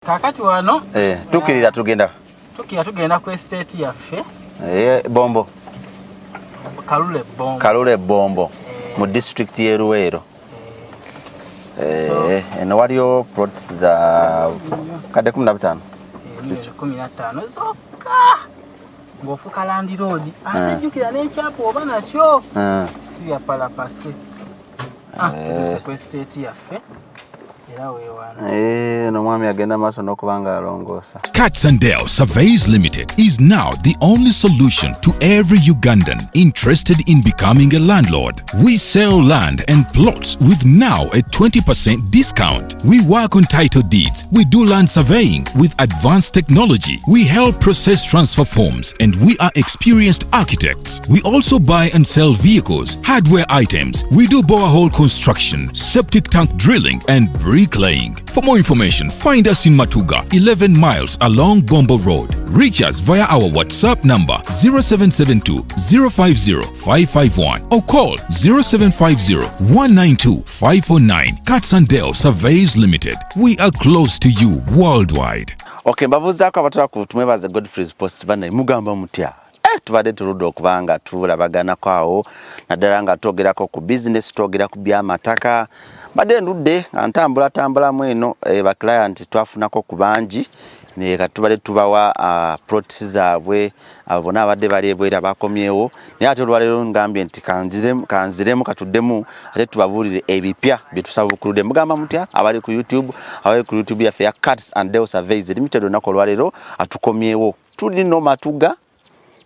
Kakati wano tukirira tugenda ku estate yaffe Bombo Kalule Bombo mu district ye Luwero eno waliyo plots za kade 15 zokka ng'ofuka Land Road ate jjukira Nekyappa oba nakyo si ya palapase ku estate yaffe. Katsandel Surveys Limited is now the only solution to every Ugandan interested in becoming a landlord. We sell land and plots with now a 20% discount. We work on title deeds. We do land surveying with advanced technology. We help process transfer forms and we are experienced architects. We also buy and sell vehicles, hardware items. We do borehole construction, septic tank drilling and bricklaying. For more information, find us in Matuga, 11 miles along Bombo Road. Reach us via our WhatsApp number 0772 050 551 or call 0750 192 549. Katsandel Surveys Limited. We are close to you worldwide. Okay, mbabuzaako abataka tumwebaze Godfrey's Post bana mugamba mutya. Tubadde tuludde okubanga tulabagana awo naddala nga twogerako ku business twogera ku by'amataka badde ndudde ntambula mweno ba client twafunako ku bangi ne katubadde tubawa plots zaabwe abona abadde bali ebwera bakomyewo naye ate olwaleero ngambye nti kanziremu katuddemu ate tubabuulire ebipya bye tusabukuludde mugamba mutya abali ku YouTube yaffe ya Katsandel Surveys Limited olunaku olwaleero atukomyewo tuli no Matuga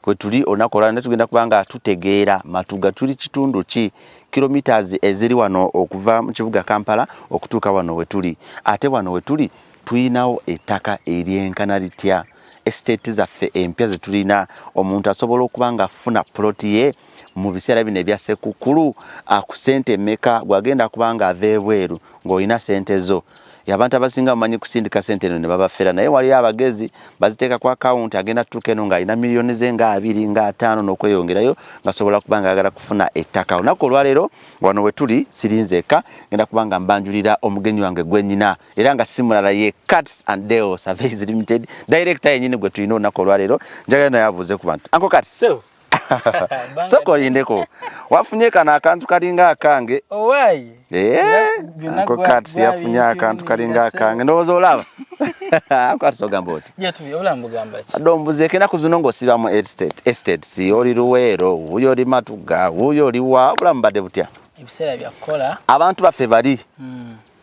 kwe tuli olunaku olwaleero tugenda kubanga tutegeera Matuga tuli kitundu ki kilometers eziri wano okuva mu kibuga Kampala okutuuka wano wetuli ate wano wetuli tuyinawo ettaka eryenkana litya estate zaffe empya zetulina omuntu asobola okubanga afuna plot ye mu biseera bino ebya Sekukulu ku sente mmeka gwagenda kubanga ava ebweru ng'olina sente zo abantu abasinga bamanyi kusindika sente eno ne babafera naye waliyo abagezi baziteeka ku account agenda tutuuka eno ng'alina miliyoni ze nga 2 nga 5 n'okweyongerayo ngasobola kubanga agala kufuna ettaka olunaku olwaleero wano wetuli sirinzeeka ngenda kubanga mbanjulira omugenyi wange gwennyina era nga si mulala ye Katsandel Surveys Limited director yennyini gwe tulina olunaku olwaleero njagala naye abuuze ku bantu Uncle Kat soko oyindeko wafunye kana akantu kalinga akange owai Uncle Kat yafunye akantu kalinga akange ndowooza olaba akwasogamba oti yetu olambugamba ki adombuze kena kuzunongo sibamu estate si oli Luwero uyo oli Matuga uyo oli wa bulambade butya ebiseera byakola abantu baffe bali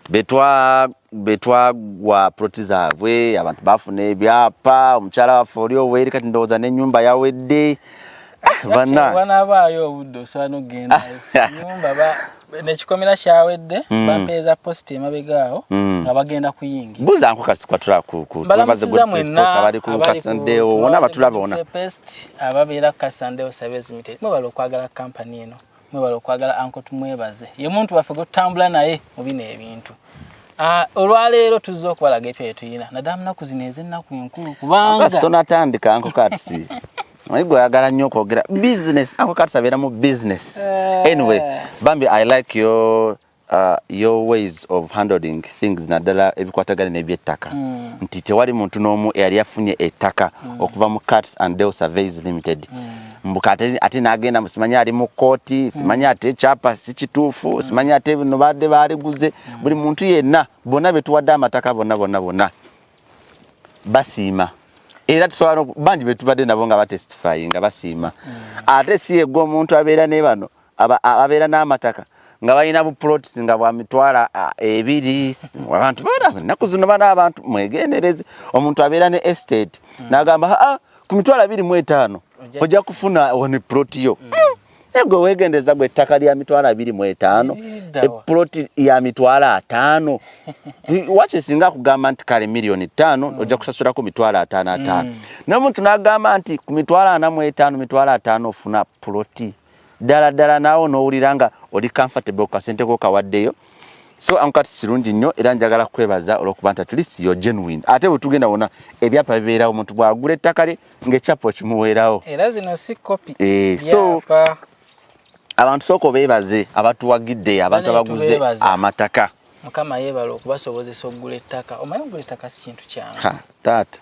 betwa gwa ploti zaabwe abantu bafuna ebyapa omukyala waffe oli Oweri kati ndowooza n'ennyumba yawedde bana bayo obudde osano genda nyumba nekikomera kyawedde bampeeza post emabegaawo nga bagenda kuyingira buza nko kasi kwatula ku babaze good abali ku Katsandel wona batulaba wona post ababeera Katsandel Surveys Limited mwebala okwagala company eno mwebala okwagala Uncle tumwebaze ye muntu waffe gotambula naye mu bino ebintu olwaleero tuzza okubalaga ebyo tuyina nadamu naku zino ez'ennaku enkulu kubanga tonatandika Uncle Kat Maigo ayagala nnyo okwogera business Uncle Kat abeera mu business anyway Bambi I like your ways of handling things naddala ebikwatagana n'ebyettaka nti tewali muntu n'omu eyali afunye ettaka okuva mu Katsandel Surveys Limited mbukate ate nagenda musimanya ali mu kooti simanya ate Kyappa si kituufu simanya ate bino badde baliguze buli muntu yenna bonna betuwadde amataka bonna basiima era tusobola bangi betubadde nabo nga batestify nga basiima ate si yegwa omuntu abeera ne bano abeera n'amataka nga balina bu plots nga bwa mitwala 2 abantu bana naku zino bana abantu mwegendereze omuntu abeera ne estate nagamba ku mitwala 25 ojja kufuna one plot yo ego wegendeza gwe ettaka lya mitwala 25 plot ya mitwala 5 wache singa kugamba nti kale milioni 5 ojja kusasula ku mitwala 5 n'omuntu nagamba nti ku mitwala 45 mitwala 5 ofuna plot dala nawo n'owuliranga oli comfortable ku kasente ko kawaddeyo so Uncle Kat sirungi nnyo era njagala kwebaza olw'okuba nti at least you're genuine ate bwe tugenda wona ebyapa bibeerawo omuntu bw'agula ettaka lye ng'ekyapa kimuweerawo era zino si copy so abantu soko beebaze abatuwagidde abantu abaguze amataka mukama yebala okubasobozesa okugula ettaka. Omanyi okugula ettaka si kintu kyangu. Taata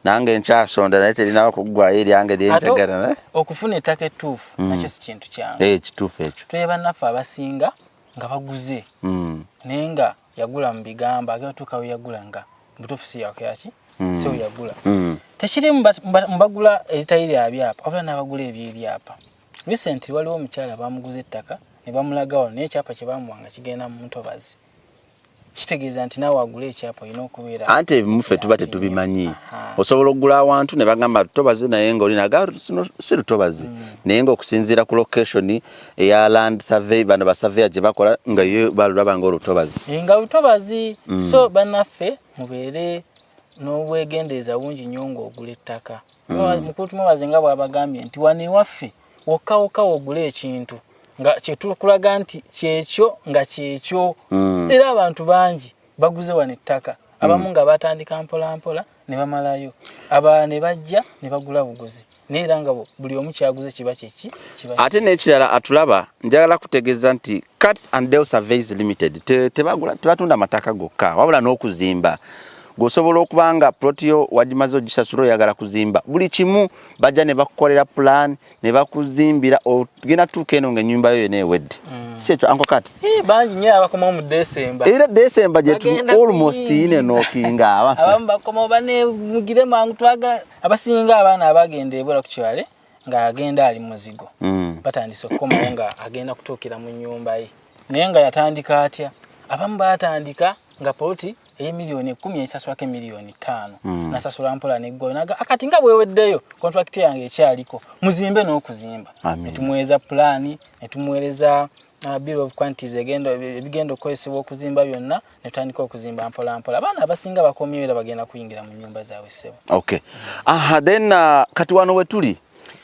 nange nkyasonda naye terinawo kuggwayo eryange lyenjagala. Okufuna ettaka ettuufu nakyo si kintu kyangu. Kituufu ekyo. Tuli bannaffe abasinga nga baguze naye nga yagula mu bigambo agenda tuuka we yagula nga butuufu si yakaki si we yagula. Tekirimu mbagula eritali lya byapa wabula n'abagula ebyebyapa. Recently waliwo omukyala bamuguza ettaka ne bamulagawo n'ekyapa kye bamuwanga kigenda mu ntobazi. Kitegeeza nti nawe agula ekyapa olina okubeera. Ante ebimuffe tuba tetubimanyi. Osobola okugula awantu ne bagamba lutobazi naye ng'olinaga si lutobazi. Naye ng'okusinziira ku location eya land survey bano basurveyor gye bakola nga yo balulaba ng'olutobazi. Nga lutobazi. So bannaffe mubeere n'obwegendeeza bungi nnyo ng'ogula ettaka. Mukulu tumubaze nga bw'abagambye nti wano ewaffe wokka ogula ekintu nga kyetukulaga nti kyekyo nga kyekyo. Era abantu bangi baguze wano ettaka. Abamu nga batandika mpola ne bamalayo. Aba ne bajja ne bagula buguzi. Neera nga buli omu kyaguze kiba kyeki. Ate n'ekirala atulaba njagala kutegeeza nti Cuts and Dale Surveys Limited tebatunda mataka gokka wabula n'okuzimba. Gosobola okubanga plotio wajimaze ogisasula oyagala kuzimba buli kimu bajja ne bakukolera plan ne bakuzimbira ogenda tuuka eno ng'ennyumba yo neewedde. Si ekyo Uncle Cuts? Bangi nnyo abakoma mu December. Era December gye almost ine nookinga abamu bakoma baneemugire mangu twagala abasinga abaana abagenda ebola ku Kyale ng'agenda ali muzigo. Batandise okukomawo nga agenda kutuukira mu nnyumba ye. Naye nga yatandika atya? Abamu baatandika nga poloti $1,010,000 esaswako $5,000,000 nasasula mpola neggwa naga akati nga bweweddeyo contract yange ekyaliko muzimbe n'okuzimba netumuweza plan netumuweleza bill of quantities ebigenda okukozesebwa okuzimba byonna netutandika okuzimba mpola abaana abasinga bakomyeyo era bagenda kuyingira mu nnyumba zaabwe ssebo. Okay. Then kati wano we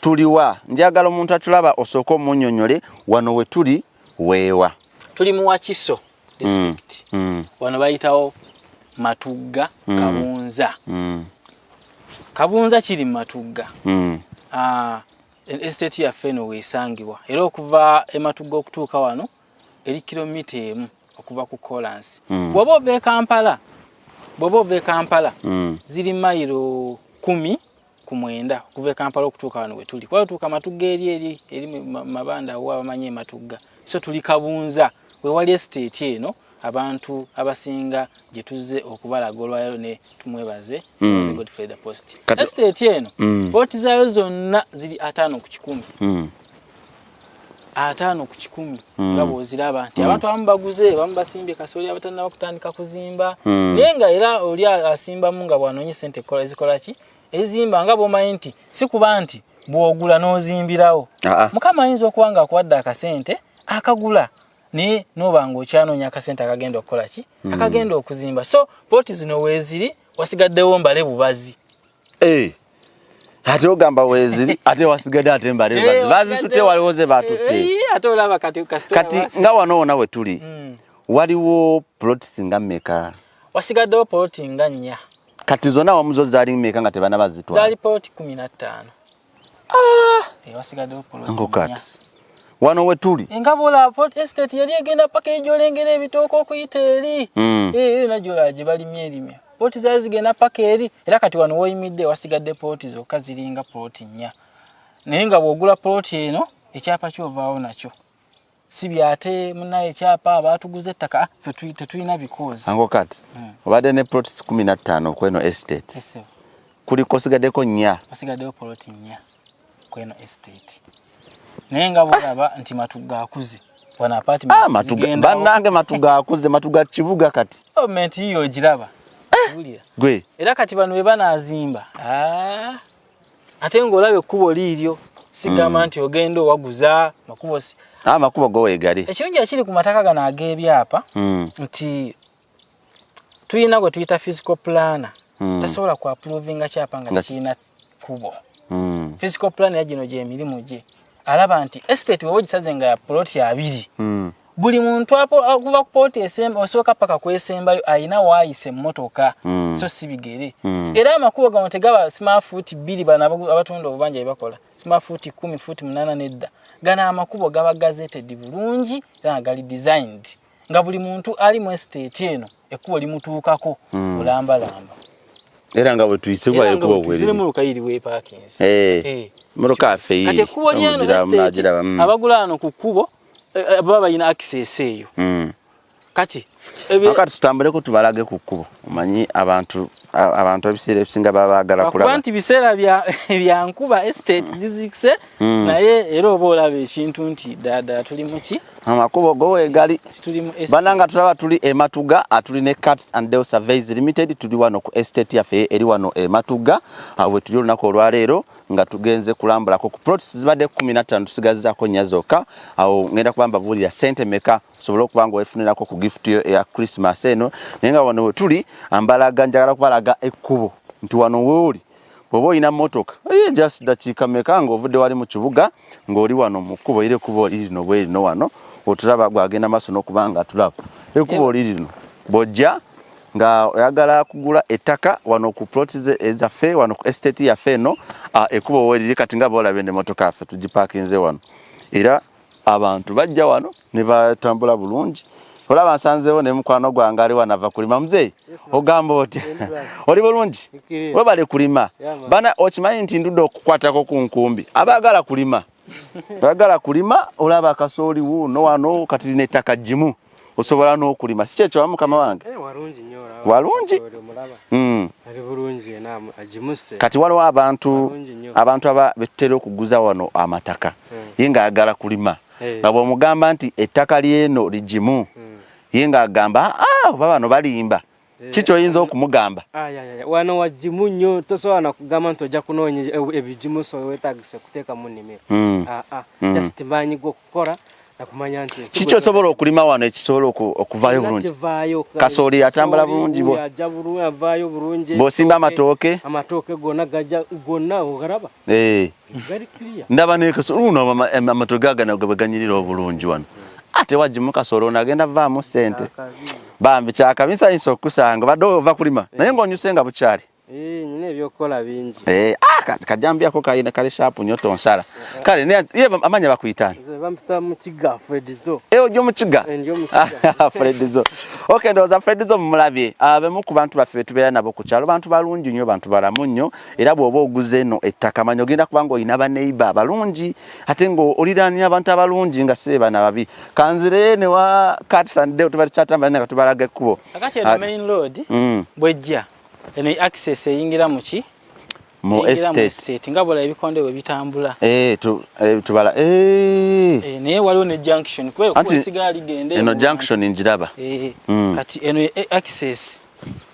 tuliwa njagala omuntu atulaba osooka omunnyonnyole wano we tuli weewa. Tuli mu Wakiso district. Wano bayitawo Matuga Kabunza. Kabunza kiri Matuga. Estate yaffe eno weesangibwa. Era okuva Matuga okutuuka wano eri kilomita emu okuva ku Kolansi. Bw'oba ova Kampala ziri mayiro 10 kuva Kampala okutuuka wano we tuli. Kwa tuuka Matuga eri mabanda awo abamanyi Matuga. So tuli Kabunza Weewale estate eno abantu abasinga gye tuzze okubalaga olwayo ne tumwebaze Godfrey the Post. Estate eno poti zaayo zonna ziri 5 ku 10. 5 ku 10 nga bw'oziraba nti abantu abamu baguze bamu basimbye kasooli abatannaba kutandika kuzimba naye nga era oli asimbamu nga bw'anoonye ssente ezikola ki ezimba nga bw'omanyi nti si kuba nti bw'ogula n'ozimbirawo. Mukama ayinza okuba nga akuwadde akasente akagula ne nobanga okyanoonya akasente akagenda okukola ki akagenda okuzimba. So poti zino weeziri wasigaddewo mbale bubazi. Ate ogamba weeziri ate wasigadde ate mbale bubazi bazitutte waliwo ze batutte. Ate olaba kati nga wano wona we tuli waliwo plots nga mmeka? Wasigaddewo poti nga 4. Kati zonna wamuzo zaali mmeka nga tebana bazitwala? Zaali poti 15. Wasigaddewo poti 4. Wano we tuli engabola port estate yali egenda paka ejolengera ebitooko okuyita eri najola gye balimye erimya poti zaali zigenda paka eri era kati wano woyimidde wasigadde poti zokka ziringa poti 4 naye nga bw'ogula poti eno ekyapa kyovaawo nakyo si byate munaye ekyapa abaatuguze ettaka tetulina bikozi. Uncle Cuts obadde ne plots 15 kweno estate kuliko osigaddeko 4? Wasigaddewo poti 4 kweno estate. Naye nga bw'olaba nti Matuga akuze wana apartment Matuga bannange Matuga akuze Matuga kibuga kati government yiyo ogiraba gwe era kati bano be banaazimba ate ng'olaba ekkubo liiryo sigamba nti ogenda owaguza makubo makubo go weegale. Ekirungi ekiri ku mataka gano ag'ebyapa nti tulina gwe tuyita physical planner tasobola ku approvinga kyapa nga tekirina kkubo. Physical planner yagino gy'emirimu gye alaba nti estate wewe gisaze nga ya ploti 2 buli muntu akuva ku ploti esemba osooka paka kwesembayo ayina waayise mmotoka so si bigere. Era amakubo gano tegaba smart foot 2 bana abatunda obubanja ebakola smart foot 10 foot 8 nedda gana amakubo gaba gazetted bulungi era gali designed nga buli muntu ali mu estate eno ekkubo limutuukako olambalamba era nga bwe tuyisibwa ekubo bweriri mu lukayiri weepakins muruka affe kati ekkubo lyeno estate abagula ano ku kkubo baba balina access eyo kati akati tutambuleko tubalage ku kkubo omanyi abantu ebiseera ebisinga baba baagala kulaba kuba nti biseera bya nkuba estate zizikise naye era oba olaba ekintu nti ddala tuli muki amakubo go weegali bananga tulaba tuli Matuga tuli ne Cats and Dale Surveys Limited tuli wano ku estate yaffe eri wano Matuga we tuli olunaku olwaleero nga tugenze kulambulako ku plots zibadde 15 tusigazizako nnya zokka awo ngenda kubamba bulira sente meka sobola okubanga weefunirako ku gift ya Christmas eno naye nga wano we tuli ambalaga njagala kubalaga ekkubo nti wano weoli bw'oba olina mmotoka just dakiika meka ng'ovudde wali mu kibuga ng'oli wano mu kkubo era ekkubo lirino bwe lino wano otulaba gwagenda maaso n'okubanga tulaba ekkubo lirino bw'ojja nga oyagala kugula ettaka wano ku plot ezaffe wano ku estate yaffe eno ekkubo weeriri kati nga boolaba n'emmotoka yaffe tugipakinze wano era abantu bajja wano ne batambula bulungi olaba nsanzeewo ne mukwano gwange ali wanava kulima muzeeyi ogamba otya oli bulungi webale kulima bana okimanyi nti ndudde okukwatako ku nkumbi abaagala kulima bagala kulima olaba akasooli wuuno wano kati n'ettaka ggimu osobola n'okulima si kyekyo mukama wange walungi ali bulungi agimuse kati waliwo abantu betutera okuguza wano amataka ye ng'agala kulima nga bw'omugamba nti ettaka lyeno ligimu ye ng'agamba oba bano balimba kikyo oyinza okumugamba wano wagimu nnyo tosobola nakugamba nti ojja kunoonya ebigimu so weetagise kuteeka mu nnimiro just manyi gw'okukola nakumanya nti kikyo osobola okulima wano ekisobola okuvaayo bulungi kasooli atambula bulungi avaayo bulungi bw'osimba amatooke gonna ogaraba ndaba nekasooli amatooke agana bwe ganyirira obulungi wano ate wagimu kasooli ono agenda vaamu ssente bambi kyakabi nsanyusa okusanga badde ova kulima naye ng'onyuse nga bukyali nyina ebyokukola bingi kajambyako kayina kale shaapu nnyo tonsala kale ye amanya bakuyitani bampita mu kiga Fredizo ojja mu kiga Fredizo okay ndowooza Fredizo mumulabye abemu ku bantu baffe betubeera nabo ku kyalo bantu balungi nnyo bantu balamu nnyo era bw'oba oguze eno ettaka manya ogenda kubanga olina baneiba abalungi ate ng'oliraanya abantu abalungi nga si bana babi kanzire ne wa Cats and Dale tuba tukyatambula nga tubalaga ekkubo akati eno main road bwejja eno access eyingira muki mu estate nga bola ebikonde we bitambula tubala naye waliwo ne junction kubera kusigala ligende eno junction njiraba kati eno access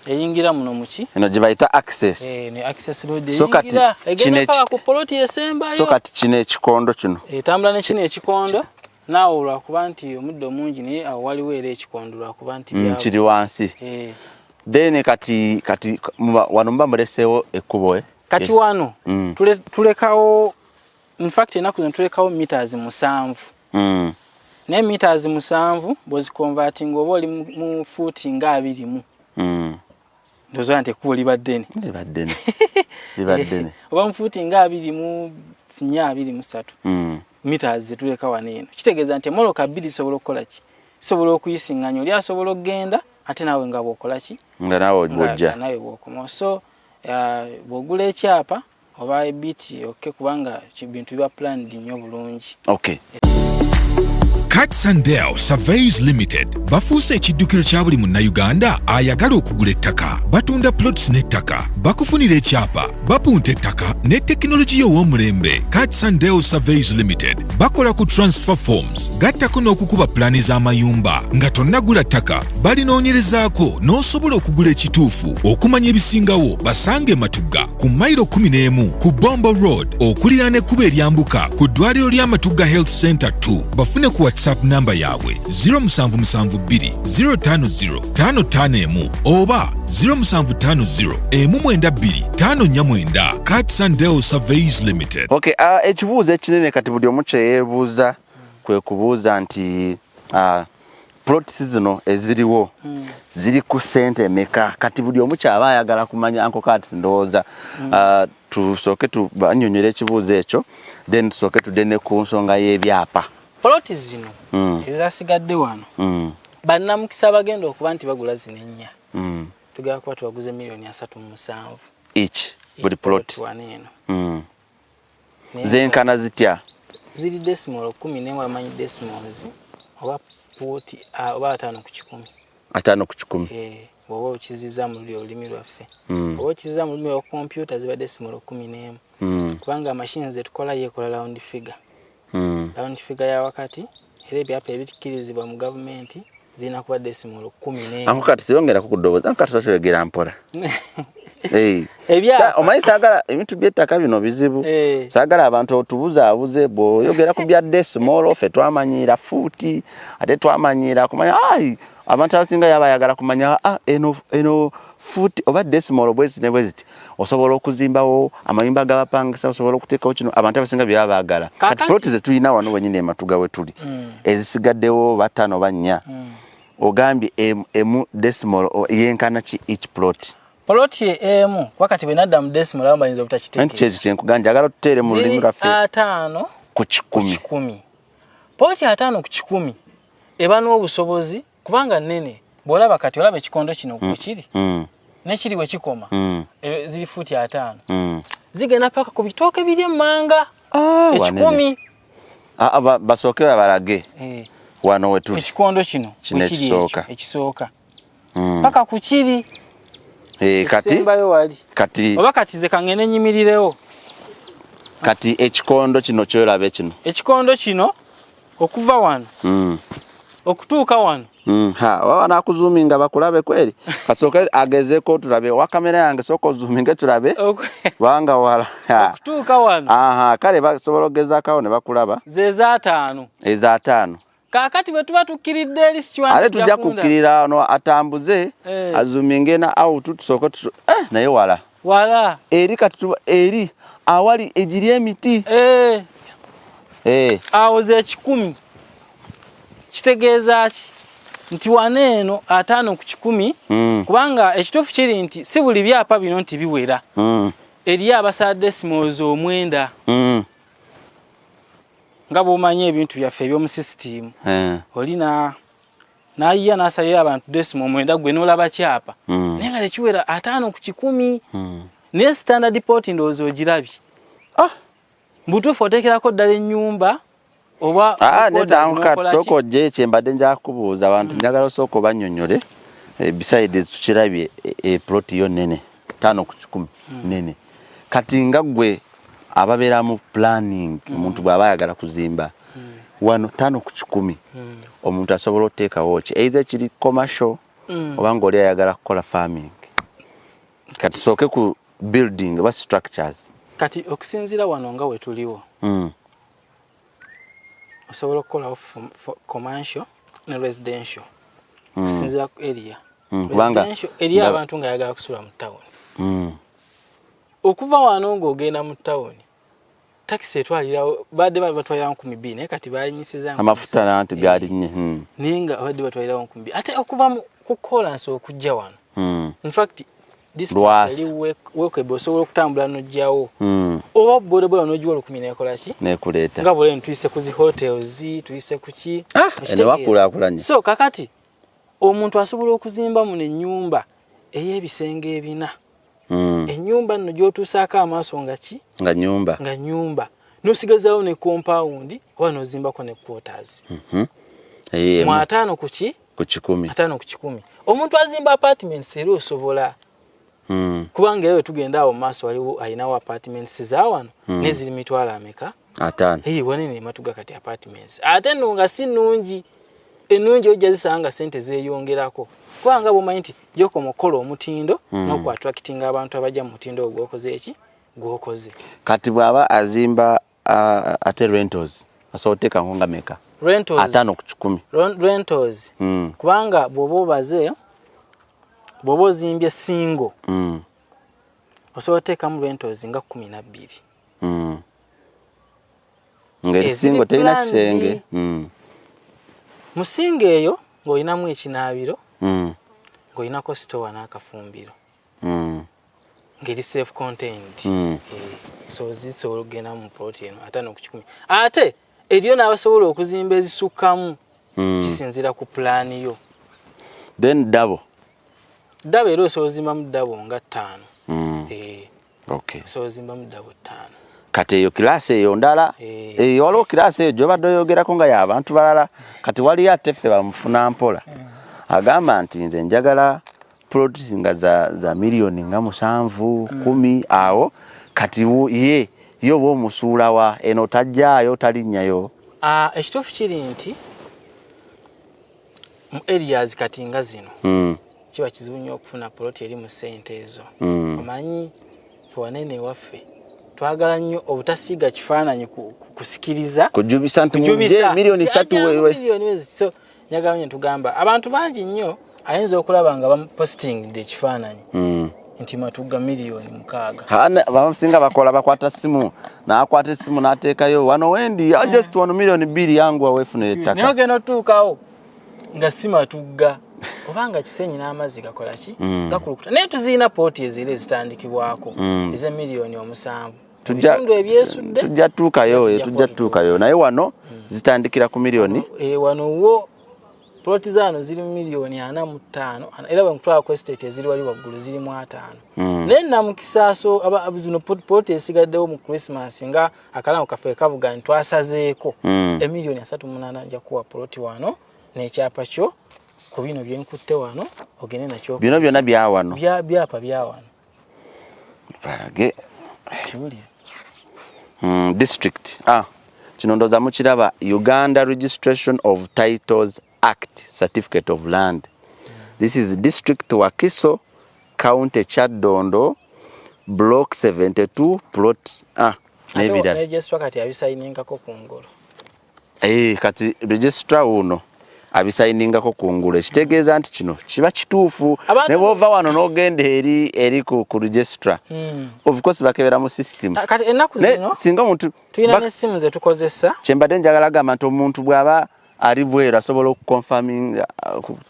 eyingira muno muki eno gye bayita access ne access road eyingira egenda ku poloti esembayo so kati kino ekikondo kino etambula ne kino ekikondo naawe olwakuba nti omuddo mungi naye awo waliwo era ekikondo lwakuba nti kiri wansi then kati wano mba muleseewo ekkubo kati wano tulekawo in fact enaku zino tulekawo meters 7 naye meters 7 bw'ozikonvatinga oba oli mu fuuti nga 20 ndowooza nti ekkubo libadde ddene oba mu fuuti nga 24 23 meters zetuleka wano eno kitegeeza nti emoloka 2 zisobola okukola ki zisobola okuyisinganya oli asobola okgenda ate naawe nga bw'okola ki nga naawe bw'ojja nawe bw'okoma so bw'ogula ekyapa oba ebiti kubanga bintu biba planned nnyo bulungi Cats and Dale Surveys Limited bafuuse ekiddukiro kya buli munnayuganda ayagala okugula ettaka batunda plots n'ettaka bakufunira ekyapa bapunta ettaka ne tekinologiya ow'omulembe. Cats and Dale Surveys Limited bakola ku transfer forms gattako n'okukuba pulaani z'amayumba nga tonnagula ttaka balinoonyerezaako n'osobola okugula ekituufu. Okumanya ebisingawo basange Matuga ku mayiro 11 ku Bombo Road okuliraana ekkubo eryambuka ku ddwaliro lya Matuga Health Center 2 bafune ku WhatsApp namba yaabwe 0772050551 oba 0750192549. Cats and Dale Surveys Limited. Ekibuuzo ekinene kati buli omu kyeyeebuuza kwe kubuuza nti plots zino eziriwo ziri ku ssente meka kati buli omu kyaba ayagala kumanya Uncle Cats ndowooza tusooke tubanyonyere ekibuuzo ekyo then tusooke tudde ne ku nsonga y'ebyapa. Poloti zino ezasigadde wano bannamukisa bagenda okuba nti bagula zino ennya tugenda kuba tubaguze $3.7 each buli plot waneeno zenkana zitya ziri decimal 10 wamanyi decimals oba 40 oba 5 ku 10 5 ku 10 oba okiziza mu lulimi lwaffe oba okiziza mu lulimi lwa computer ziba decimal 11 kubanga machines zetukola yekola round figure round figure ya wakati era ebyapa ebikirizibwa mu government zina kuba decimal 11 anko kati siyongera kukudoboza anko kati sokyogera mpola ebya omanyi saagala ebintu by'ettaka bino bizibu saagala abantu otubuzaabuze bw'oyogera ku bya decimal ffe twamanyira fuuti ate twamanyira kumanya abantu abasinga yabayagala kumanya eno fuuti oba decimal bwezi ne bweziti osobola okuzimbawo amayumba gabapangisa osobola okuteekawo kino abantu abasinga bye baagala kati ploti ze tulina wano wenyini e Matuga we tuli ezisigaddewo 5 oba 4 ogambye emu decimal yenkana ki each plot plot emu wakati benadda mu decimal amba yinza butakiteekera nti kyekyo kyenkuganja njagala tuteere mu lulimi lwaffe 5 ku 10 plot 5 ku 10 eba n'obusobozi kubanga nene bwolaba kati olaba ekikondo kino kukiri nekiri we kikoma ziri futi 5 zigenda paka ku bitooke biri emmanga ekikumi basooke babalage wano we tuli ekikondo kino ekisooka paka ku kiri kati oba kati ze kangene nyimirirewo kati ekikondo kino kyolabe kino ekikondo kino okuva wano okutuuka wano waba nakuzoominga bakulabe kweri kasooka agezeko tulabe wa kamera yange sooka ozoominge tulabe wanga wala okutuuka wano kale basobola ogezaakawo ne bakulaba eza 5 kakati bwe tuba tukkiridde eri sikiwanda ate tujja kukkirira no atambuze azoominge na out tusooka naye wala eri kati eri awali ejiri emiti awo ze 10 kitegeeza ki nti waneeno 5 ku 10 kubanga ekituufu kiri nti si buli byapa bino nti biwera eri abasala decimals omwenda nga bw'omanyi ebintu byaffe eby'omu system olina nayiya n'asalira abantu decimal omwenda gwe n'olaba kyapa naye nga tekiwera 5 ku 10 naye standard report ndowooza ogirabye mbutuufu oteekerako ddala ennyumba oba sooka ojje ekyembadde njakubuuza abantu njagala osooka obannyonnyole besides tukirabye plot yo nene 5 ku 10 nene kati nga ggwe ababeera mu planning omuntu bw'aba ayagala kuzimba wano 5 ku 10 omuntu asobola oteekawo ki either kiri commercial oba ng'oli ayagala kukola farming kati sooke ku building oba structures kati okusinziira wano nga we tuliwo osobola okukola commercial ne residential okusinziira ku area residential area abantu nga yagala kusula mu town okuva wano ng'ogenda mu town taxi etwalirawo badde batwalirawo 12 naye kati bayinyisiza amafuta nanti gali nnyo ninga badde batwalirawo 12 ate okuva ku Collins okujja wano in fact distance ali wekebe osobola okutambula n'ojjawo oba bodaboda n'ogiwa 10 nekola ki nekuleeta nga bole ntuyise ku zi hotels tuyise ku ki ene wakula so kakati omuntu asobola okuzimba mu ennyumba ey'ebisenge ebina ennyumba nno gy'otuusaako amaaso nga ki nga nyumba n'osigazawo ne compound oba n'ozimbako ne quarters mu 5 ku ki ku 10 5 ku 10 omuntu azimba apartments era osobola kubanga ewe tugenda awo maaso waliwo ayinawo apartments zawano neziri mitwala ameka 5 wanene Matuga kati apartments ate nno nga si nnungi ennungi ojja zisanga sente zeeyongerako kubanga bw'omanyi nti gyoko mukola omutindo n'oku attracting abantu abajja mu mutindo ogwokoze eki gwokoze kati bw'aba azimba ate rentals asobola oteeka nga meka rentals 5 ku 10 rentals kubanga bw'oba obaze bw'oba ozimbye single osobola oteekamu rentals nga 12 ng'esingo terina kisenge musinga eyo ng'olinamu ekinaabiro ng'olinako store n'akafumbiro ng'eri self contained so zisobola okugenda mu plot eno 5 ku 10 ate eriyo n'abasobola okuzimba ezisukkamu kisinziira ku plan yo Then double era osozimamu double nga 5. Okay. Osozimamu double 5. Kati eyo class eyo ndala waliwo class eyo gyobadde oyogerako nga y'abantu balala kati wali ateffe bamufuna mpola agamba nti nze njagala plots nga za milioni nga 7 10 awo kati ye oba omusuula wa eno tajjaayo talinnyayo. Ekituufu kiri nti mu areas kati nga zino kiba kizibu nnyo okufuna plot eri mu ssente ezo. Omanyi fe wanene waffe twagala nnyo obutasiiga kifaananyi kusikiriza kujubisa nti milioni 3 so njagala nnyo tugamba abantu bangi nnyo ayinza okulaba nga bamupositingidde ekifaananyi nti Matuga milioni 6. Bamusinga bakola bakwata simu n'akwata essimu n'ateekayo wano wendi just 1 milioni 2 yangu aweefunira ettaka. Naye ogenda otuukawo nga si Matuga obanga kisenyi n'amazzi gakola ki gakulukuta naye tuziina pooti ezira ezitandikibwako eze milioni 7. Ebitundu ebyesudde tujja tuukayo naye wano zitandikira ku milioni wano wo ploti zano ziri milioni 45 era bwe mutwala ku estate eziri wali waggulu ziri mu 5 naye namukisaaso zino ploti esigaddewo mu Christmas nga akalamu kaffe kavuga nti twasazeeko emilioni 38 nja kuwa ploti wano n'ekyapa kyo ku bino byenkutte wano ogende nakyo bino byonna bya wano byapa bya wano barage kiwulire district kino ndooza mukiraba Uganda Registration of Titles Act Certificate of Land. This is District Wakiso, County Kyaddondo, Block 72, Plot nebirala. Registrar kati abisayiningako kungulu. Kati registrar uno abisayiningako kungulu. Ekitegeeza nti kino kiba kituufu ne bw'ova wano n'ogenda eri ku registrar. Of course bakebera mu system. Kati ennaku zino singa omuntu tulina n'essimu ze tukozesa. Kyembadde njagala gamba nti omuntu bw'aba ari bwera asobola okuconfirming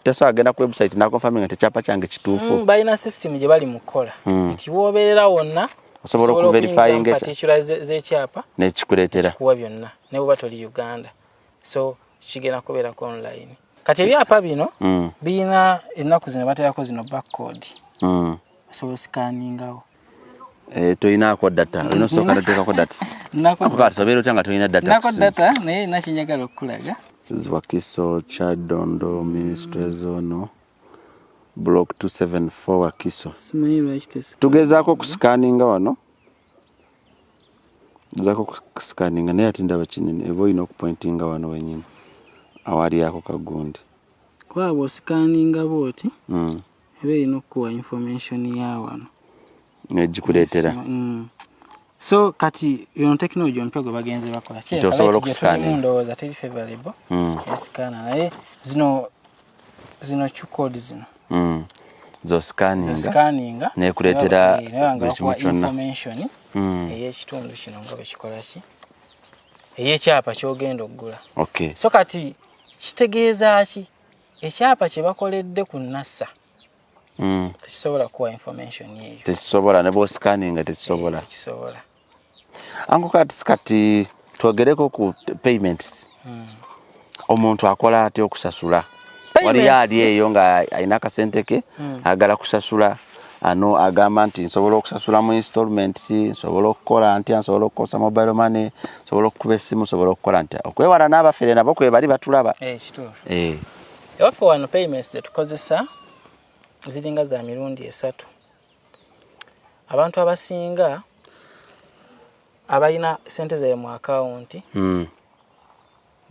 teso agenda ku website na confirming nti ekyapa kyange kituufu. Balina system gye bali mukola nti wobeerera wonna osobola okuverifying z'ekyapa n'ekikuleetera kuwa byonna ne bw'oba toli Uganda so kigenda kubeerako online. Kati ebyapa bino birina ennaku zino bateerako zino barcode osobola scanningawo. Toyinaako data olina osooka nateekako data sobeera otya nga toyina data nako data naye nakinyagala okukulaga. Wakiso Kyaddondo Ministry Zone Block 274 Wakiso. Tugezaako kuscanninga wano. Tugezaako kuscanninga naye ati ndaba kinene eba olina okupointinga wano wenyini awali yako kagundi. Kwabo scanninga booti eba erina okuwa information ya wano negikuleetera. So kati yono technology ompya gwe bagenze bakola kye osobola okuscanning ndowooza teri favorable escana naye zino code zino zo scanninga nekuleetera buli kimu kyonna information ey'ekitundu kino nga bwe kikola ki ey'ekyapa ky'ogenda okugula. Okay. So kati kitegeeza ki ekyapa kye bakoledde ku NASA tekisobola kuwa information eyo. Tekisobola ne bw'oscanninga tekisobola. Tekisobola. Ango kati twogereko ku payments. Omuntu akola atya okusasula? Wali ali eyo nga alina akasente ke agala kusasula agamba nti nsobola okusasula mu installment, nsobola okukola ntya, nsobola okukosa mobile money, nsobola okukuba essimu, nsobola okukola ntya. Okwewala n'abafere nabo kwe bali batulaba. Kituufu. Ewaffe wano payments zetukozesa ziringa za mirundi 3. Abantu abasinga abalina sente zaabwe mu akawunti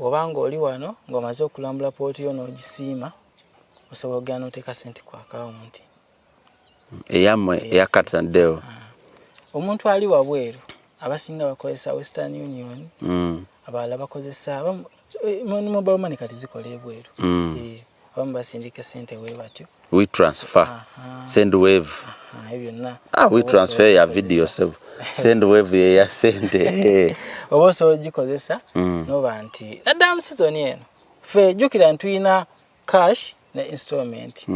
obanga oli wano ng'omaze okulambula pooti yo n'ogisiima osobola okugenda n'oteeka sente ku akawunti eyammwe eya Cards and Dale. Omuntu ali wabweru abasinga bakozesa Western Union abalala bakozesa mobile money kati zikola ebweru abamu basindika sente we batyo we transfer send wave byonna we transfer ya video save send wave ya sente oba osobola ogikozesa noba nti naddala mu season eno ffe jjukira ntuyina cash ne installment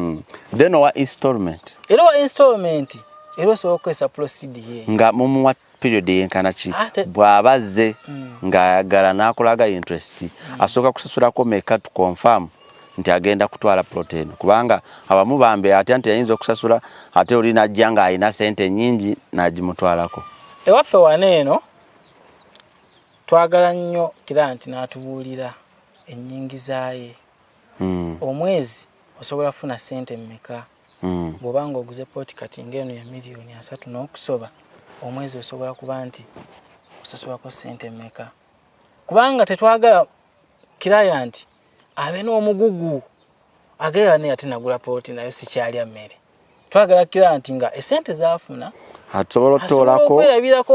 then wa installment era osobola okukozesa proceed ye nga mumuwa period yenkana ki bw'abazze ng'ayagala n'akolaga interest asooka kusasulako meka to confirm nti agenda kutwala protein kubanga abamu bambe ate anti yayinza okusasula ate oli najja nga alina sente nyingi n'agimutwalako. Ewaffe waneeno twagala nnyo kira nti n'atubuulira ennyingiza ye. Omwezi osobola kufuna sente mmeka? Bw'oba ng'oguze pooti kati ng'eno ya miliyoni 3 n'okusoba, omwezi osobola kuba nti osasulako sente mmeka? Kubanga tetwagala client abe n'omugugu agera ne ate nagula pooti nayo sikyalya mmere. Twagala client nga esente zaafuna asobola ottolako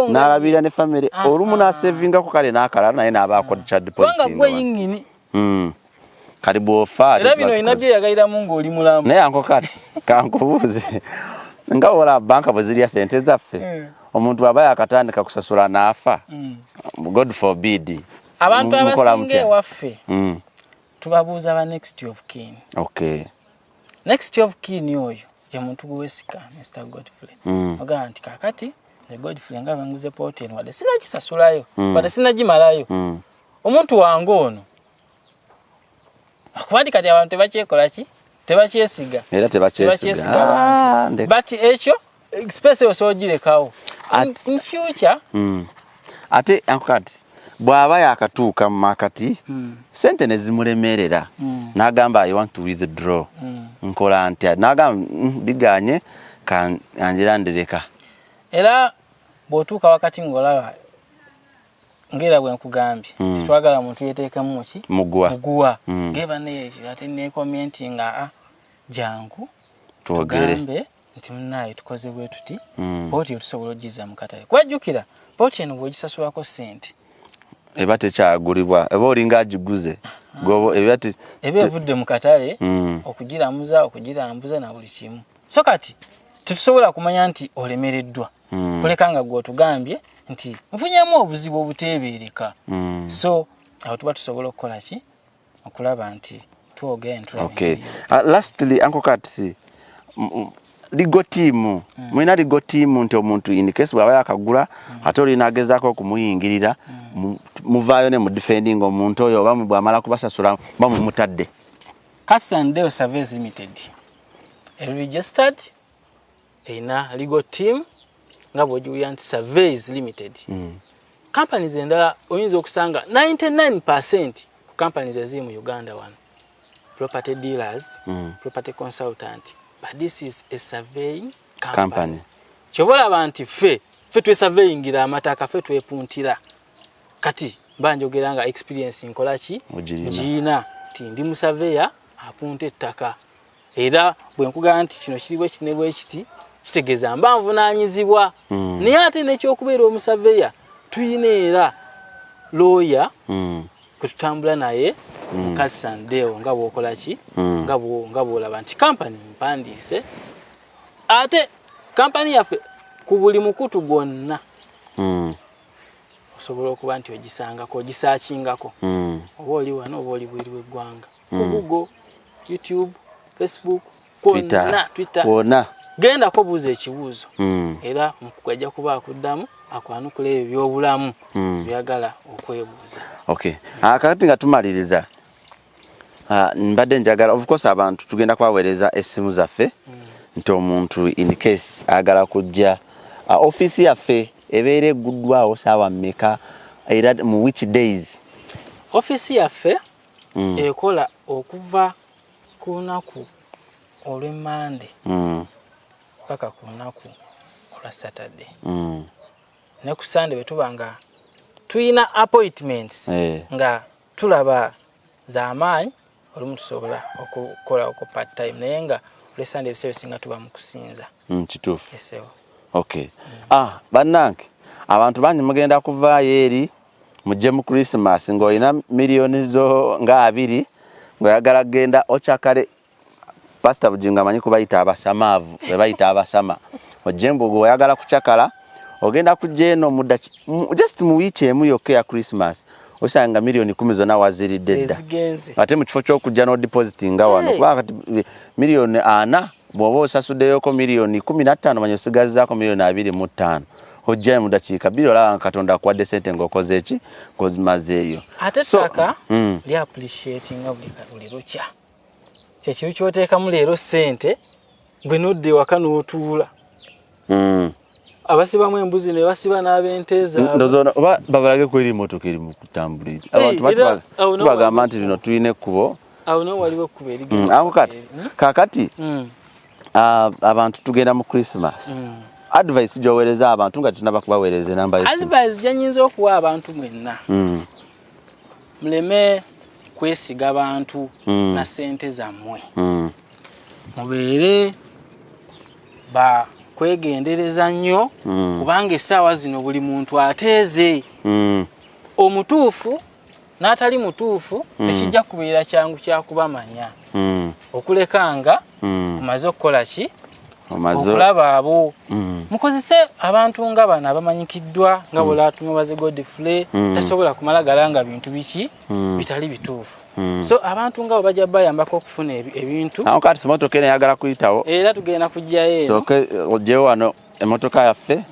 n'alabira ne family olumu n'asevingako kale n'akalala naye n'abaako cha deposit. Kubanga gwe yingini kali bw'ofa era bino olina byeyagaliramu ng'oli mulamu. Naye anko kati kankubuuze nga wola banka bwe zirya sente zaffe omuntu aba yakatandika kusasula n'afa, God forbid. Abantu abasinga ewaffe tubabuuza ba next of kin. Okay. Next of kin oyo ye muntu gwesika Mr. Godfrey. Ogaa nti kakati ne Godfrey nga banguze pooti eno wadde sina kisasulayo wadde sina gimalayo. Omuntu wange ono akubandi kati abantu tebakyekola ki? Tebakyesiga. Era tebakyesiga. But ekyo space osogirekawo. In future ate ankati bw'aba yakatuuka mu makati sente ne zimulemerera n'agamba I want to withdraw nkola ntya n'agamba biganye kanjira ndereka. Era bw'otuuka wakati ng'olaba ngera bwe nkugambye twagala muntu yeteekamu ki muguwa ngeba ne ate ne commenting Jjangu tugambe nti munaye tukoze bwe tuti pooti tusobola ogiza mu katale. Kwajjukira pooti eno bw'ogisasulako sente eba tekyagulibwa eba olinga agiguze gobo eba Okay. Lastly Uncle Kati, ligo team mwina ligo team nti omuntu in case bwaba yakagula ate olina agezaako okumuyingirira muvaayo ne mu defending omuntu oyo oba bwamala kubasasula bamumutadde. Tusangibwa Surveys Limited registered ina legal team nga bw'ojuya nti Surveys Limited. Companies endala oyinza okusanga 99% ku companies eziri mu Uganda wano property dealers, property consultant, but this is a surveying company. Chobola abantu ffe twe surveyingira amataka ffe twepuntira kati banjogeranga experience nkola ki mujina ti ndi mu surveyor apunte ettaka era bwe nkugamba nti kino kiriwe kinebwe ekiti kitegeza mbanvunaanyizibwa naye ate n'ekyokubeera omusurveyor tuyina era lawyer kututambula naye Tusangibwa nga bw'okola ki nga bw'olaba nti company mpandiise ate company yaffe ku buli mukutu gwonna osobola okuba nti ogisangako ogisaakingako oba oli wano oba oli bweri w'eggwanga ku Google, YouTube, Facebook, Twitter wonna gendako buuza ekibuuzo era mukugajja kuba akuddamu akwanukula ebyo by'obulamu byagala okwebuuza. Okay. Kakati nga tumaliriza mbadde njagala of course abantu tugenda kwaweereza essimu zaffe nti omuntu in case agala kujja office yaffe ebeera egguddwawo saawa mmeka era mu which days? Office yaffe ekola okuva ku lunaku olw'Emmande paka ku lunaku olwa Saturday. Ne ku Sunday betubanga tuyina appointments nga tulaba z'amaanyi olumu tusobola okukola oko part time naye nga ole Sunday service nga tuba mu kusinza. Kituufu. Esewo. Okay. Bannange abantu bangi mugenda kuvaayo eri mujje mu Christmas ng'olina miliyoni zo nga 2 ng'oyagala genda okyakale Pastor Bujinga amanyi kubayita abasamaavu bebayita abasama ojje mbugo oyagala kukyakala ogenda kujja eno just mu week emu yokka ya Christmas osanga miliyoni 10 zonna waziridde dda ate mu kifo ky'okujja no deposit nga wano kuba kati miliyoni 4 bw'oba osasuddeyoko miliyoni 15 manyi osigazizaako miliyoni 25 ojjayo mu dakiika 2 olaba Katonda akuwadde sente ng'okoze eki ng'ozimazeeyo ate ttaka lya appreciatinga buli lukya kyekibi kyoteekamu leero ssente gwe nodde ewaka n'otuula. Abasibamu embuzi ne basiba n'ab'ente zaabwe. Ndozona oba babalage ku eri motoka eri mu kutambulira. Abantu tubagamba nti lino tulina ekkubo. Awo no waliwo ekkubo erigenda. Ako kati kakati abantu tugenda mu Christmas. Advice gyoweereza abantu nga tunaba kubaweereza namba y'essimu. Advice gyenyinza okuwa abantu mwenna. Muleme kwesiga abantu na ssente zammwe. Mubeere ba kwegendereza nnyo kubanga essaawa zino buli muntu ateeze. Omutuufu n'atali mutuufu tekijja kubeera kyangu kyakubamanya. Okulekanga omaze okukola ki? Okulaba abo. Mukozese abantu nga bano abamanyikiddwa nga Olatumabaze Godfrey tasobola kumala galanga bintu biki bitali bituufu. So abantu nga bajja bayambako okufuna ebintu. Aho kati motoka ene yagala kuyitawo. Era tugenda kujja eno. So ojewo wano emotoka yaffe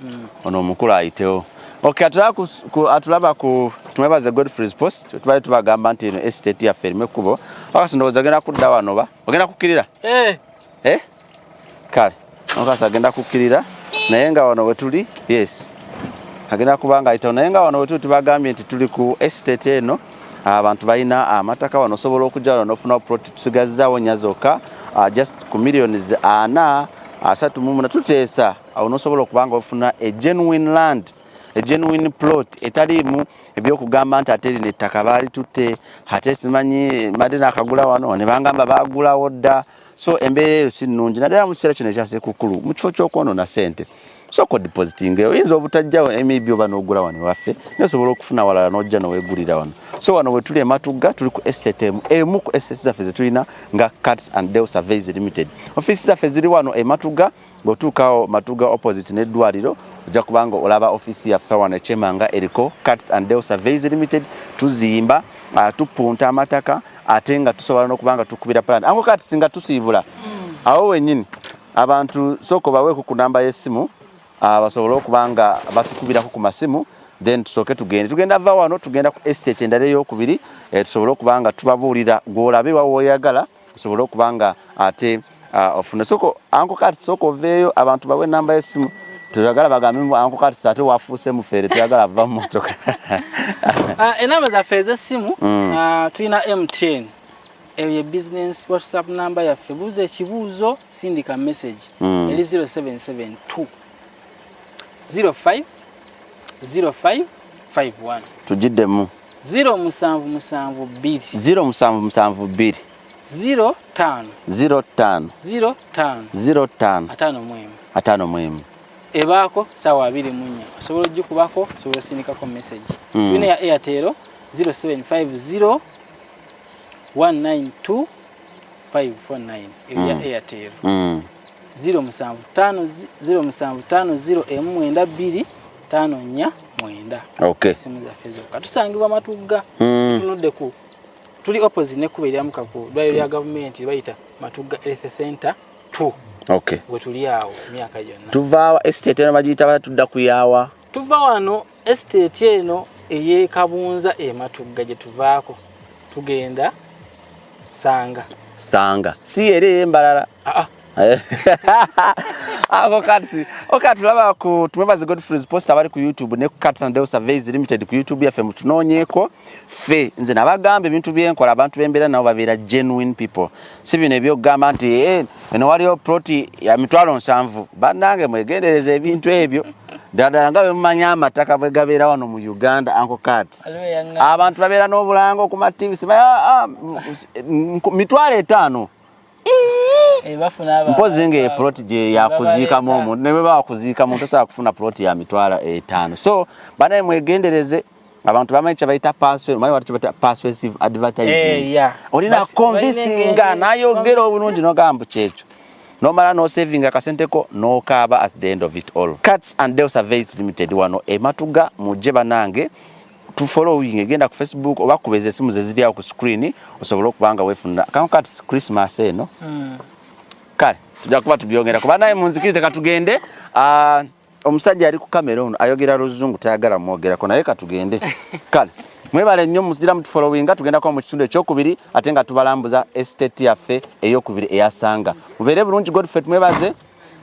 ono omukulu ayitewo. Okay, atulaba ku Tumwebaze Godfrey's post tubali tubagamba nti eno estate yaffe erimu ekkubo. Akasi ndowooza agenda kudda wano ba ogenda kukkirira? Kale akasi agenda kukkirira naye nga wano wetuli yes agenda kubanga ayitawo naye nga wano wetuli tubagambye nti tuli ku estate eno. Abantu balina amataka wano osobola okujja wano n'ofuna plot tusigazaawo nnya zokka just ku millions 4.34 tuteesa awo n'osobola okubanga ofuna a genuine land, a genuine plot etaliimu ebyokugamba nti ate lino ettaka baali tutte ate simanyi madde n'akagula wano ne bangamba baagulawo dda. So embeera eyo si nnungi naddala mu kiseera kino ekyasekukulu mu kifo ky'okwonoona ssente soko depositing oyinza obutajjawo maybe oba n'ogula wano waffe nosobola okufuna walala n'ojja n'oweegulira wano. So wano we tuli Matuga tuli ku estate emu ku estate zaffe ze tulina nga Cats and Dale Surveys Limited. Office zaffe ziri wano Matuga bw'otuukawo Matuga opposite n'eddwaliro ojja kubanga olaba office yaffe wano ekyemanga eriko Cats and Dale Surveys Limited. Tuzimba tupunta amataka ate nga tusobola n'okubanga tukubira plan ango kati singa tusiibula awo wennyini abantu soko baweeku ku namba y'essimu basobola okubanga batukubirako ku masimu then tusoke tugenda va wano tugenda ku estate endala ey'okubiri tusobola okubanga tubabuulira gw'olabe wa Oyagala tusobola okubanga ate ofune soko anko kati soko oveeyo abantu bawe namba y'essimu tuyagala bagambe anko kati ate wafuuse mufeere tuyagala va mu motoka. Enamba zaffe ez'essimu tulina M10 eyo ye business WhatsApp namba yaffe buuza ekibuuzo sindika message eri 0772 05 0551 tujiddemu 0772 05 05 ebaako sawa 24 osobola ojjukubako osobola sindikako message. Tulina ya Airtel 0750 192 549 eyo ya Airtel 0750 549 okay. Simu zaffe zokka tusangibwa Matuga tunudde ku tuli opposite n'ekkubo eryamuka ku ddwaliro lya gavumenti bayita Matuga Health Center 2. Okay. Bwe tuli awo emyaka gyonna. Tuva estate eno bagiyita batudda kuyawa. Tuva wano estate eno ey'Ekabunza Matuga gye tuvaako tugenda Sanga. Si eri embalala. Ako kati tulaba ku Tumwebaze Godfrey's post abali ku YouTube ne ku Cats and Dale Surveys Limited ku YouTube yaffe mutunoonyeeko ffe nze nabagambe ebintu byenkola abantu b'embeera nabo babeera genuine people. Si bino ebyokugamba nti eno waliyo ploti ya 7,000 bannange mwegendereza ebintu ebyo ddala nga bwe mumanya amataka bwe gabeera wano mu Uganda anko kati abantu babeera n'obulango ku mativi 5,000 mpozi nga ploti gye yakuziikamu omuntu ne bwe bakuziikamu tosobola kufuna ploti ya 5,000. So banaye mwegendereze abantu bamanyi kye bayita persuasive advertising. Olina convincinga n'ayogera obulungi n'ogamba kyekyo nomala n'osavinga akasenteko n'okaaba at the end of it all. Cats and Dale Surveys Limited wano Matuga mujje banange tu following egenda ku Facebook oba kubeza esimu ze ziri awo ku screen osobola okubanga weefuna kama kati Christmas eno kale tujja kuba tubyongera kuba naye munzikirize katugende omusajja ali ku kamera ono ayogera luzungu tayagala mwogerako naye katugende kale mwebale nnyo muzira mutufollowinga tugenda kwa mu kitundu ekyokubiri ate nga tubalambuza estate yaffe eyokubiri eyasanga mubeere bulungi Godfrey mwebaze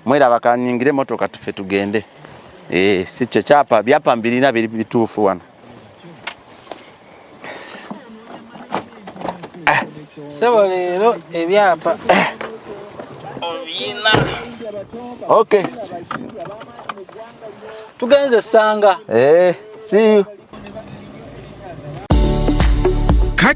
mweraba kanyingire motoka tuffe tugende si kyo kyapa byapa mbirina biri bituufu wano sebo leero ebyapa obina okay tugenze sanga see you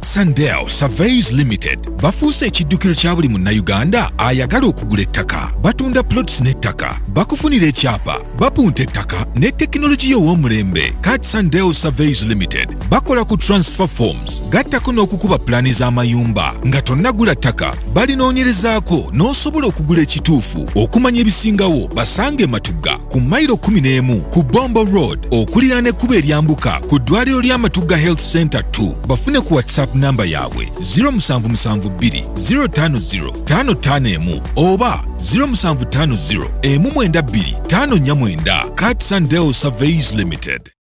Sandel Surveys Limited bafuuse ekiddukiro kya buli munnayuganda ayagala okugula ettaka batunda plots n'ettaka bakufunira ekyapa bapunta ettaka ne tekinologiya ow'omulembe Sandel Surveys Limited bakola ku transfer forms gattako n'okukuba pulaani z'amayumba nga tonnagula ttaka balinoonyerezaako n'osobola okugula ekituufu okumanya ebisingawo basange Matuga ku mayiro 11 ku Bombo Road okuliraana ekkubo eryambuka ku ddwaliro lya Matuga Health Center 2 bafune ku WhatsApp namba yaabwe 0772 050 551 oba 0750 192 549 Sandel Surveys Limited.